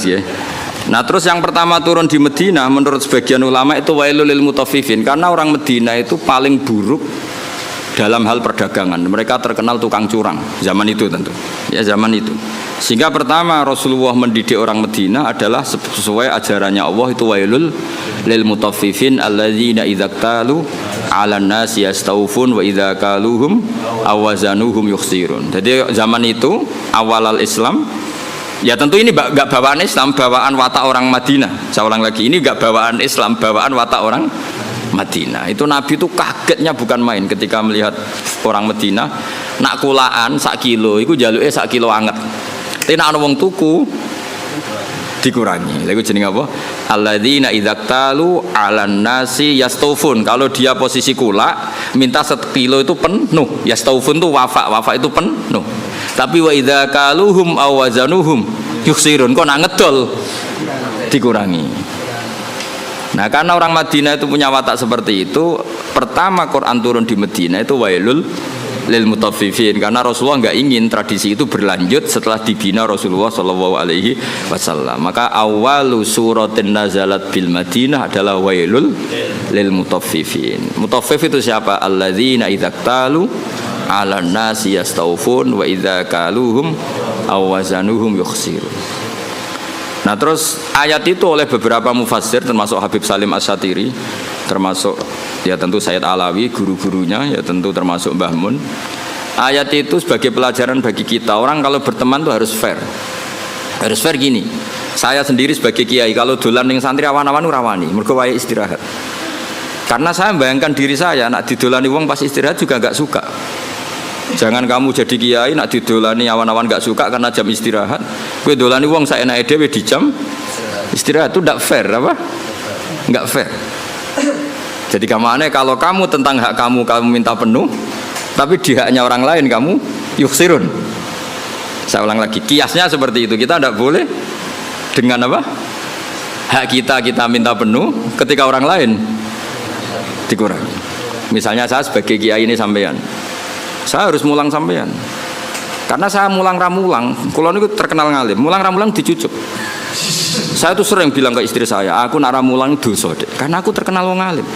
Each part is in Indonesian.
Ya. Nah terus yang pertama turun di Medina menurut sebagian ulama itu wailul lil mutaffifin, karena orang Medina itu paling buruk dalam hal perdagangan. Mereka terkenal tukang curang zaman itu tentu. Ya zaman itu. Sehingga pertama Rasulullah mendidik orang Medina adalah sesuai ajarannya Allah, itu wailul lil mutaffifin alladzina idza qalu 'alan nasi yastawfun wa idza kaluhum awazanuhum yukhsirun. Jadi zaman itu awal Islam. Ya tentu ini enggak bawaan Islam, bawaan watak orang Madinah. Saya ulang lagi, ini enggak bawaan Islam, bawaan watak orang Madinah. Itu Nabi itu kagetnya bukan main ketika melihat orang Madinah nak kulaan sak kilo, itu jaluke sak kilo anget. Tapi nak ana wong tuku dikurangi. Lha iku jenenge apa? Alladzina idzaqtalu 'alan nasi yastawfun. Kalau dia posisi kula, minta 1 kilo itu penuh. Yastawfun itu wafa itu penuh. Tapi wa idza kaluhum aw wazanuhum yukhsirun, kok nak ngedol dikurangi. Nah, karena orang Madinah itu punya watak seperti itu, pertama Quran turun di Madinah itu wailul lil mutaffifin, karena Rasulullah enggak ingin tradisi itu berlanjut setelah dibina Rasulullah sallallahu alaihi wasallam. Maka awalu suratin nazalat bil Madinah adalah wailul lil mutaffifin. Mutaffif itu siapa? Alladzina idza qalu 'alan nasi yastawfun wa idza kaluhum aw wazanuhum yukhsirun. Nah terus ayat itu oleh beberapa mufassir termasuk Habib Salim Asy-Syatiri, termasuk ya tentu Sayyid Alawi guru-gurunya, ya tentu termasuk Mbah Mun. Ayat itu sebagai pelajaran bagi kita, orang kalau berteman itu harus fair. Harus fair gini. Saya sendiri sebagai kiai kalau dolan ning santri awan-awan rawani, mergo wae istirahat. Karena saya membayangkan diri saya nak didolani wong pas istirahat juga enggak suka. Jangan kamu jadi kiai nak didolani awan-awan gak suka karena jam istirahat. Kowe dolani wong saenake dhewe di jam istirahat, itu ndak fair apa? Enggak fair. Jadi kamane kalau kamu tentang hak kamu minta penuh, tapi di haknya orang lain kamu yuksirun. Saya ulang lagi, kiasnya seperti itu. Kita ndak boleh dengan apa? Hak kita minta penuh ketika orang lain dikurangi. Misalnya saya sebagai kiai ini sampean, saya harus mulang sampean. Karena saya mulang ramulang, kalau ini terkenal ngalim, mulang ramulang dicucuk. Saya tuh sering bilang ke istri saya, aku nak ramulang dosa dek, karena aku terkenal wong ngalim.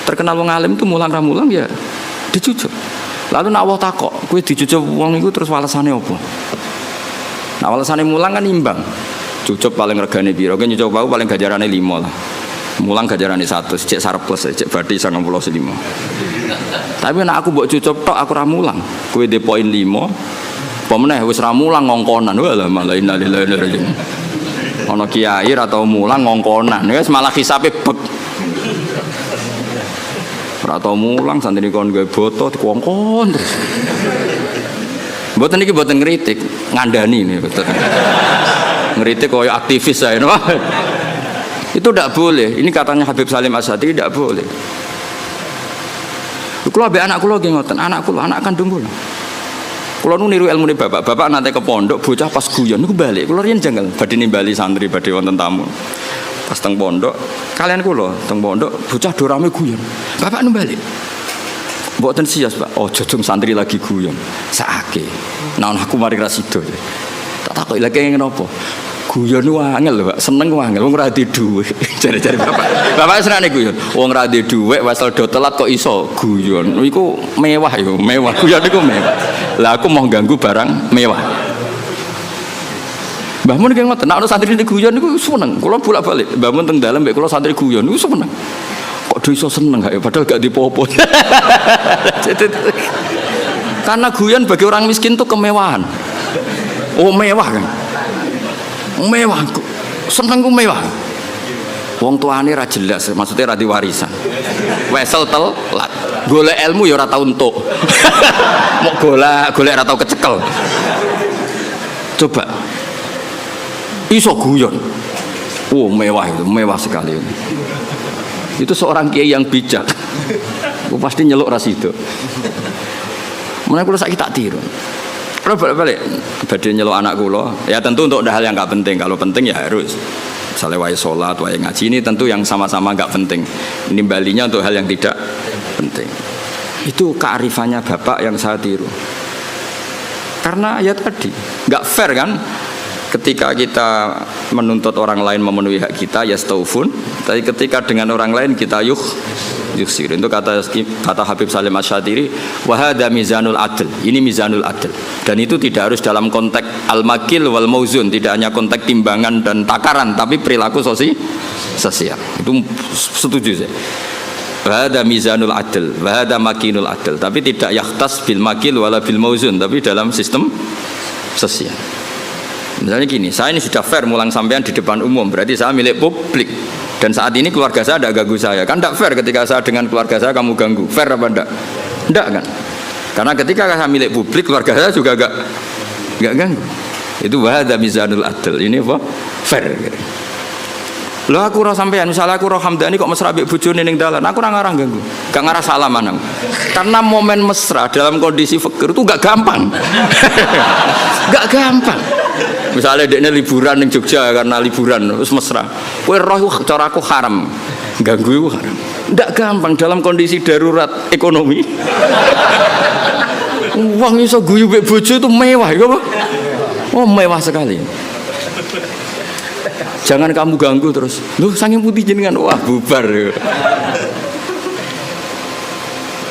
Terkenal wong ngalim itu mulang ramulang ya dicucuk. Lalu nak Allah takok, kowe dicucuk wong itu terus walesane apa? Nah walesane mulang kan imbang. Cucuk paling regane piro? Kowe nyucuk wae paling gajarane 5 lah. Mulang gajarane 1, cek surplus, cek badhe 95. Tapi nek aku mbok cucup tok aku ra mulang. Kowe de poin 5. Apa meneh wis ra mulang ngongkonan. Walah malah innalillahi wa inna ilaihi raji'un. Ana kiai ra tau mulang ngongkonan. Wis malah hisabe bek. Ra tau mulang santri kon gawe boto dikongkon terus. Mboten iki mboten ngritik, ngandani nih betul. Ngritik koyo aktivis saya. Itu tidak boleh. Ini katanya Habib Salim Asy-Syatiri tidak boleh. Kulo ambek anak kulo nggih ngoten, anak kandung kulo. Kulo nu niru ilmune bapak. Bapak nate ke pondok, bocah pas guyon niku balik. Kulo riyen janggal badhe nimbali santri badhe wonten tamu. Pas teng pondok, kalian kulo teng pondok bocah do rame guyon. Bapak nu balik. Mboten sias, Pak. Oh, jojong santri lagi guyon. Sakake. Nah, aku mari ra sida. Tak takoki lha kene napa? Guyon ku angel lho, Pak. Seneng ku angel, wong ora di dhuwit. Jare-jare bapak. Bapak senengane guyon. Wong ora di dhuwit wesel do telat kok iso guyon. Iku mewah yo, mewah. Guyon iku mewah. Lah aku mau ganggu barang mewah. Mbah Mun ki ngoten, nek ana santri guyon niku seneng. Kula bolak-balik. Mbah Mun teng dalem mbek kula santri guyon niku seneng. Kok do iso seneng gak ya padahal gak dipopo. Karena guyon bagi orang miskin itu kemewahan. Oh, mewah kan. Mewah, seneng ku mewah. Wong tuane ra jelas, maksudnya ra diwarisan. Wesel telat, golek ilmu ya ora tau entuk. Mok golek ra tau kecekel. Coba. Iso guyon. Oh, mewah itu, mewah sekali. Itu seorang kiai yang bijak. Pasti nyeluk ra sido. Mulai kula saiki tak tiru. Balik badhe nyeluk anak kula. Ya tentu untuk hal yang enggak penting. Kalau penting ya harus. Misalnya wae salat, wae ngaji, ini tentu yang sama-sama enggak penting. Nimbalinya untuk hal yang tidak penting. Itu kearifannya bapak yang saya tiru. Karena ya tadi enggak fair kan? ketika kita menuntut orang lain memenuhi hak kita yastaufun, tapi ketika dengan orang lain kita yuksir. Itu kata Habib Salim Asy-Syatiri, wa hadza mizanul adl. Ini mizanul adl. Dan itu tidak harus dalam konteks al-makil wal mauzun, tidak hanya konteks timbangan dan takaran, tapi perilaku sosial. Itu setuju saya. Wa hadza mizanul adl, wa hadza makinul adl. Tapi tidak yakhtas bil makil wala bil mauzun, tapi dalam sistem sosial. Misalnya gini, saya ini sudah fair mulang sampean di depan umum, berarti saya milik publik. Dan saat ini keluarga saya tidak ganggu saya. Kan tidak fair ketika saya dengan keluarga saya kamu ganggu. Fair apa enggak? Enggak kan? Karena ketika saya milik publik, keluarga saya juga enggak ganggu. Itu wahada mizanul adl. Ini apa? Fair. Loh aku roh sampean, misalnya aku roh Hamdani kok mesra mbek bojone ning dalan, aku ora ngarang ganggu. Gak ngarah salaman aku. Karena momen mesra dalam kondisi fakir itu enggak gampang. Enggak gampang. Misalnya dekne liburan ning Jogja karena liburan terus mesra. Kowe roh cara aku haram. Ganggu iku haram. Ndak gampang dalam kondisi darurat ekonomi. Wong iso guyu mbek bojo itu mewah ya apa? Oh, mewah sekali. Jangan kamu ganggu terus. Loh, saking putih jenengan. Wah, bubar.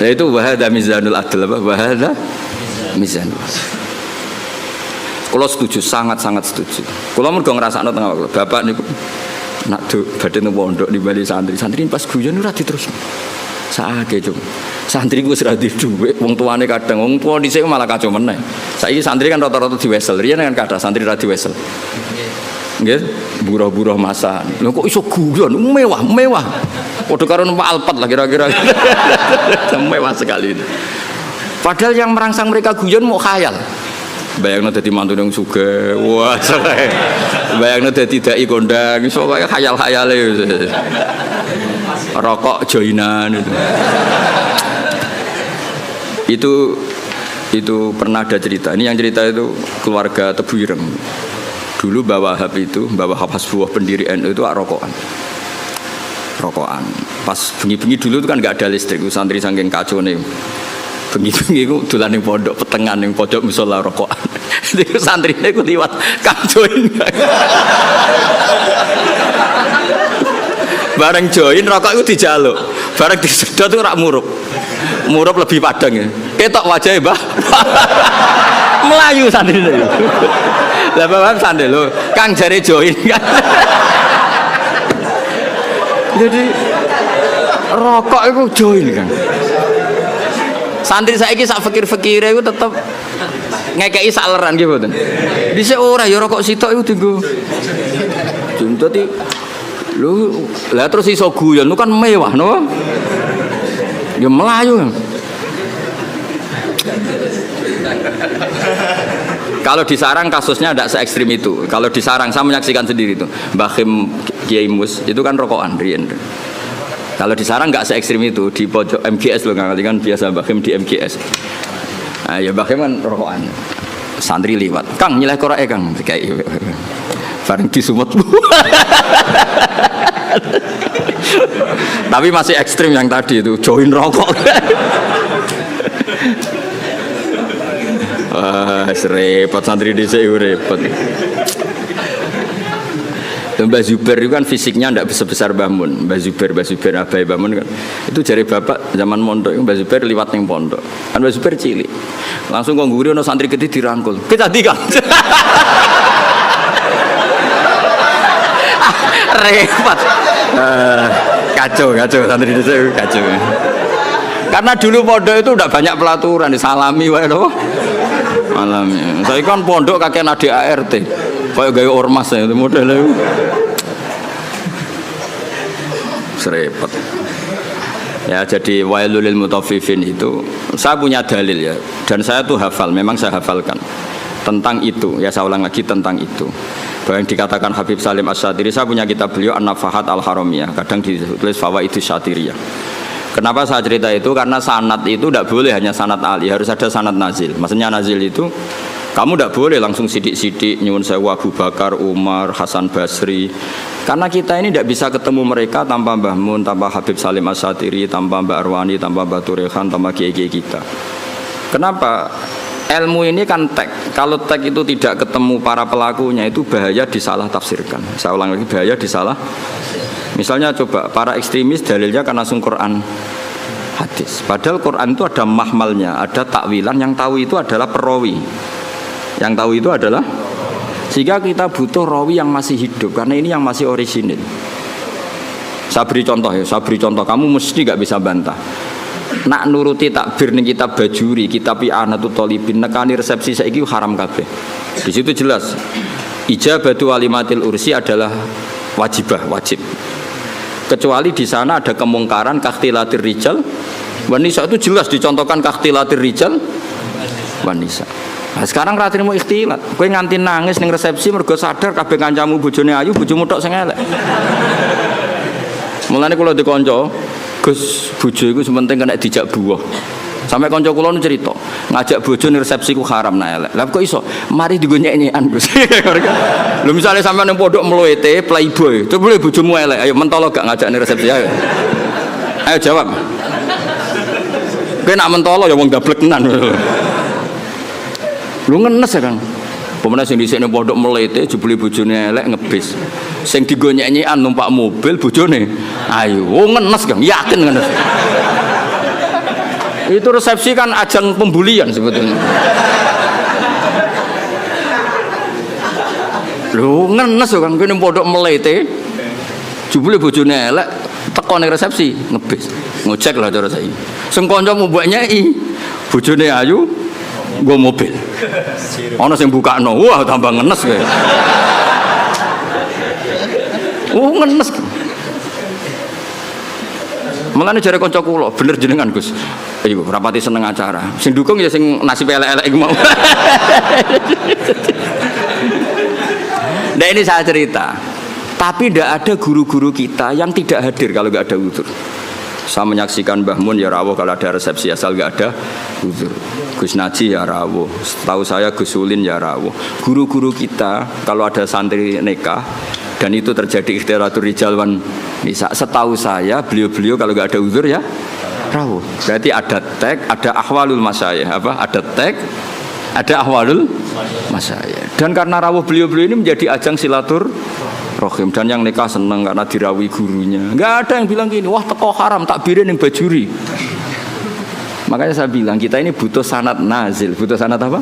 Nah itu wahada mizanul adl apa? Wahada mizanul adl. Kalau setuju, sangat-sangat setuju. Kalau mergo ngrasakno tengah waktu, bapak niku nak badhe nang pondok di Bali santri pas guyon ora diterusno. Saake cung. Santri ku wis ra duwe dhuwit, wong tuane kadang wong tuwa dhisik malah kacau meneh. Saiki santri kan rata-rata diwesel, riyen kan kathah santri ra diwesel. Nggih, buruh-buruh masa. Lho kok iso guyon mewah. Padha karo numpak Alphard lah kira-kira. Mewah sekali. Padahal yang merangsang mereka guyon mau khayal. Bayangno dadi mantu nang sugih. Wah, sare. Bayangno dadi dai kondang, iso kaya khayal-khayale. Rokok joinan itu pernah ada cerita. Ini yang cerita itu keluarga Tebu Ireng. Dulu Mbah Wahab itu, Mbah Wahab Hasbuah pendiri NU itu rokokan. Pas bengi-bengi dulu itu kan enggak ada listrik, santri saking kacone. Bengi-bengi ku dolan ning pondok petengan ning pojok musala rokokan. Iku santrine ku liwat Kang join. Bareng join rokok itu dijaluk. Bareng disedot itu rak murup. Murup lebih padang ya. Ketok wajahnya Mbah. Melayu santrine. Lah Bapak sandel lho, Kang jare join kan. Jadi rokok itu join kan. Santri saiki sak fakir-fakire iku tetep ngekeki saleran nggih mboten. Dhisik ora ya rokok sitok iku dienggo. Dadi lho, lah terus iso guyon kan mewah no. Ya melayu. Kalau di Sarang kasusnya tidak se-ekstrim itu. Kalau di Sarang saya menyaksikan sendiri itu. Mbah Khim Kiai Mus itu kan rokokan riyen. Kalau di Sarang nggak se-ekstrim itu, di pojok MGS loh kan biasa Mbah Khim di MGS. Nah, ya Mbah Khim kan rokokan. Santri liwat. Kang nyileh korake Kang kayak bareng disumut. Tapi masih ekstrim yang tadi itu join rokok. Wah, repot santri dhisik repot. Mbah Zubair itu kan fisiknya tidak sebesar Mbah Mun. Mbah Zubair abai Mbah Mun kan. Itu jari bapak zaman mondok Mbah Zubair liwat ning pondok. Kan Mbah Zubair cilik. Langsung kok ngguri ono santri gede dirangkul. Kita Kang. Repot. Kacau santri dhisik kacau. Karena dulu pondok itu udah banyak pelaturan disalami wae lho. Alami. Saya kan pondok kakek adik ART. Kayak gaya ormas ya itu modelnya. Serepet. Ya jadi wailul lil mutaffifin itu saya punya dalil ya dan saya tuh hafal, memang saya hafalkan tentang itu. Ya saya ulang lagi tentang itu. Bahwa yang dikatakan Habib Salim Asy-Syatiri, saya punya kitab beliau An-Nafahat Al-Haramiyah, kadang ditulis Fawaidus Syatiriyah. Kenapa saya cerita itu? Karena sanad itu tidak boleh hanya sanad ali, harus ada sanad nazil. Maksudnya nazil itu kamu tidak boleh langsung sidik-sidik nyuwun sewu Abu Bakar, Umar, Hasan Basri. Karena kita ini tidak bisa ketemu mereka tanpa Mbah Mun, tanpa Habib Salim Asy-Syatiri, tanpa Mbak Arwani, tanpa Mbak Turehan, tanpa kiai-kiai kita. Kenapa? ilmu ini kan teks. Kalau teks itu tidak ketemu para pelakunya itu bahaya disalah tafsirkan. Saya ulang lagi, bahaya disalah. Misalnya coba para ekstremis dalilnya kan langsung Quran hadis. Padahal Quran itu ada mahmalnya, ada takwilan. Yang tahu itu adalah perawi. Yang tahu itu adalah, sehingga kita butuh rawi yang masih hidup karena ini yang masih orisinil. Saya beri contoh ya, kamu mesti gak bisa bantah. Nak nuruti takbir ning kitab Bajuri, kitab I'anatul Thalibin, nekani resepsi saiki haram kabeh. Di situ jelas ijabatu walimatil ursi adalah wajib. Kecuali di sana ada kemungkaran kakhtilatir rijal wanisa, itu jelas dicontohkan kakhtilatir rijal wanisa. Nah, sekarang ra trimo ikhtilat. Kowe nganti nangis ning resepsi mergo sadar kabeh kancamu bojone ayu, bojomu tok sing elek. Mulane kula dikonco, Gus, bojo iku sementing kena dijak buah. Sampai kanca kula nu cerita, ngajak bojo ning resepsi ku haram nah elek. Lah kok iso? Mari digo nyek-nyekan, Gus. Lho misale sampean ning pondok mluwete playboy, coba boleh bojomu elek, ayo mentolo gak ngajak ning resepsi ayo. Ayo jawab. Kowe nak mentolo ya wong dablek tenan. Lu ngenes ya Kang. Pemene sing dhisik ning pondok mlete jebule bojone elek ngebis. Sing digo nyek-nyekan numpak mobil bojone. Ayo, ngenes Kang, yakin ngenes. Itu resepsi kan ajang pembulian sebetulnya. Lu ngenes Kang, kene pondok mlete. Jebule bojone elek teko ning resepsi ngebis. Ngecek lah cara saiki. Sing kancamu mbok nyeki bojone ayu nggo mobil. Ana sing bukakno, wah tambah ngenes kowe. Ngenes. Mulane jare kanca kula, bener jenengan Gus. Iku rapati seneng acara. Sing dukung ya sing nasib elek-elek iku mau. Nah ini saya cerita. Tapi tidak ada guru-guru kita yang tidak hadir kalau nggak ada uzur. Saya menyaksikan Mbah Mun ya rawuh kalau ada resepsi asal nggak ada uzur. Gus Naji ya rawuh. Setahu saya Gus Ulin ya rawuh. Guru-guru kita kalau ada santri nikah dan itu terjadi ikhtilatul rijal wan nisa, setahu saya beliau-beliau kalau nggak ada uzur ya rawuh. Berarti ada tag, ada ahwalul masyayikh, ada tag, ada ahwalul masyayikh. Dan karena rawuh beliau-beliau ini menjadi ajang silaturahim, dan yang nikah seneng karena dirawi gurunya. Nggak ada yang bilang gini, wah teko haram takbirin yang Bajuri. Makanya saya bilang kita ini butuh sanad nazil. Butuh sanad apa?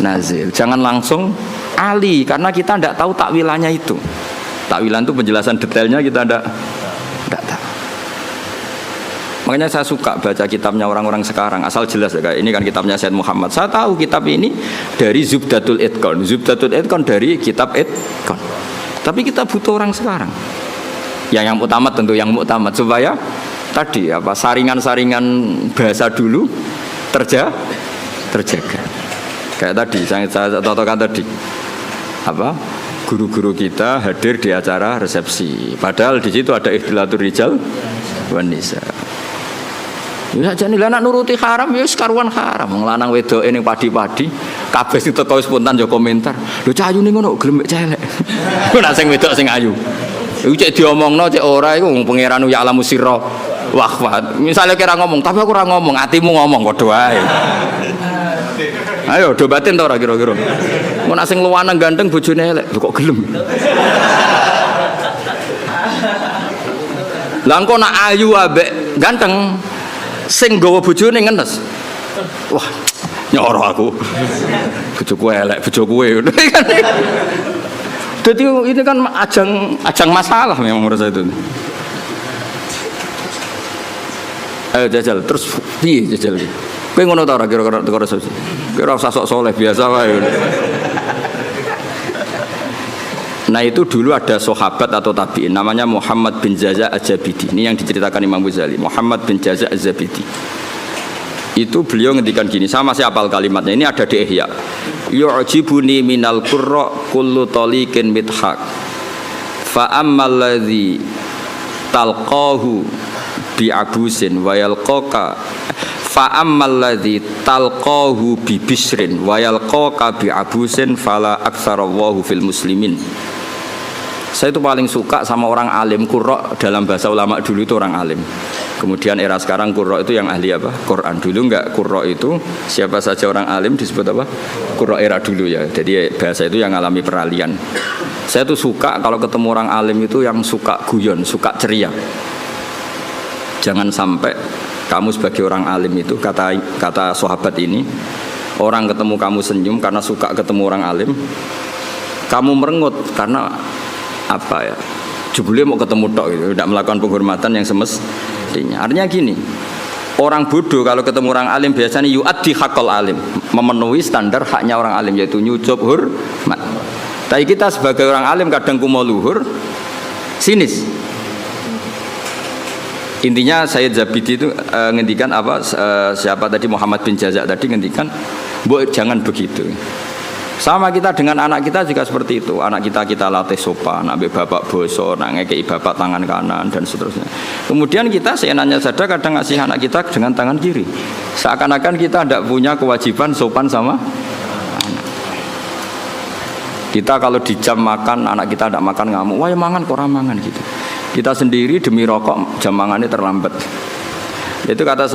Nazil. Jangan langsung ali, karena kita tidak tahu takwilannya itu. Takwilan itu penjelasan detailnya kita tidak tahu. Makanya saya suka baca kitabnya orang-orang sekarang, asal jelas ya, ini kan kitabnya Said Muhammad. Saya tahu kitab ini dari Zubdatul Itqan. Zubdatul Itqan dari kitab Itqan. Tapi kita butuh orang sekarang. Yang utama tentu yang muktamad, supaya tadi apa saringan-saringan bahasa dulu terjaga. Kayak tadi saya contohkan tadi apa guru-guru kita hadir di acara resepsi, padahal di situ ada ikhtilatul rijal wan nisa. Ya jane anak nuruti haram ya karuan haram. Wong lanang wedoke ning padi-padi kabeh sing teko spontan yo komentar. Lho cayune ngono gelem celek. Nek sing wedok sing ayu. Iku cek diomongno cek ora iku wong pangeran ya alamu sirra waqfat. Misale kira ngomong, tapi aku ora ngomong, atimu ngomong padha wae. Ayo do batin to ora kira-kira. Mun sing luwanang ganteng bojone elek, kok gelem. Lah engko nak ayu ambek ganteng sing nggawa bojone ngenes. Wah, nyoro aku. Bojoku elek, bojoku kowe. Jadi ini kan ajang masalah memang menurut saya itu. Ayo jajal, terus piye jajal iki? Kowe ngono ta ora kira-kira teko resepsi? Kira usah sok soleh biasa wae. Nah itu dulu ada sahabat atau tabi'in namanya Muhammad bin Jaza Az-Zabidi. Ini yang diceritakan Imam Ghazali, Muhammad bin Jaza Az-Zabidi. Itu beliau ngendikan gini, sama masih hafal kalimatnya. Ini ada di Ihya. Yu'jibuni minal qurra kullu taliqin mithaq. Fa ammal ladzi talqahu bi abusin wa yalqaka fa ammal ladzi talqahu bi bisrin wa yalqaka bi abusin fala aktsarallahu fil muslimin. Saya itu paling suka sama orang alim. Qurra dalam bahasa ulama dulu itu orang alim. Kemudian era sekarang qurra itu yang ahli apa? Quran. Dulu enggak, qurra itu siapa saja orang alim disebut apa? Qurra era dulu ya. Jadi bahasa itu yang alami peralihan. Saya tuh suka kalau ketemu orang alim itu yang suka guyon, suka ceria. Jangan sampai kamu sebagai orang alim itu, kata sahabat ini, orang ketemu kamu senyum karena suka ketemu orang alim, kamu merengut karena apa ya? Jebule mau ketemu tok gitu, tidak melakukan penghormatan yang semestinya. Artinya gini, orang bodoh kalau ketemu orang alim biasanya yu'addi haqqal alim, memenuhi standar haknya orang alim, yaitu nyucup hormat. Tapi kita sebagai orang alim kadang kumo luhur, sinis. Intinya Sayyid Zabidi itu ngendikan apa, siapa tadi, Muhammad bin Jazak tadi ngendikan, jangan begitu. Sama kita dengan anak kita juga seperti itu. Anak kita latih sopan, ambil bapak boso, ngekei bapak tangan kanan dan seterusnya. Kemudian kita seenaknya saja kadang ngasih anak kita dengan tangan kiri. Seakan-akan kita tidak punya kewajiban sopan sama anak. Kita kalau di jam makan, anak kita tidak makan ngamuk, wah ya mangan kok mangan gitu. Kita sendiri demi rokok jam mangannya terlambat. Itu kata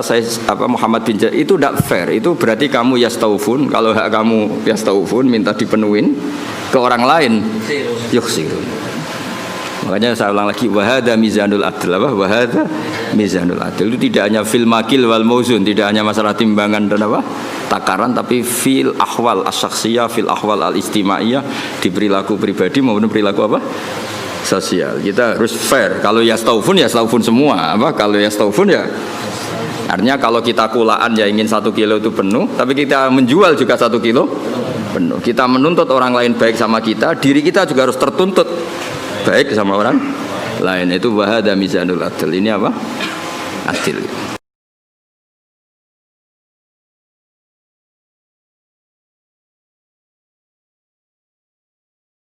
saya apa, Muhammad bin Jazar, itu tidak fair. Itu berarti kamu yastaufun, kalau hak kamu yastaufun minta dipenuhin, ke orang lain yuksirun. Makanya saya ulang lagi, wahada mizanul adl, apa wahada mizanul adl, itu tidak hanya fil makil wal mauzun, tidak hanya masalah timbangan dan apa takaran, tapi fil ahwal as-syakhsiyah, fil ahwal al-istimaiyah, di perilaku pribadi maupun perilaku apa sosial. Kita harus fair. Kalau yastaufun semua. Apa? Kalau yastaufun ya artinya kalau kita kulaan ya ingin 1 kilo itu penuh, tapi kita menjual juga 1 kilo penuh. Kita menuntut orang lain baik sama kita, diri kita juga harus tertuntut baik sama orang lain. Itu wahada mizanul adil. Ini apa? Adil.